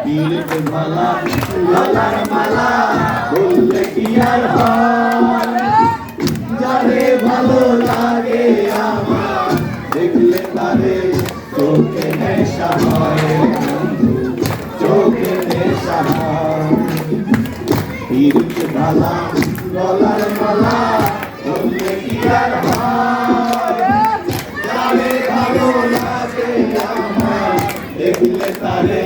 পীরের মালা গলার মালা বললে কি আর হয়, যারে ভালো লাগে আমার দেখলে তারে চোখে নেশা হয়, চোখে নেশা হয়। পীরের মালা গলার মালা বললে কি আর হয়, যারে ভালো লাগে আমার দেখলে তারে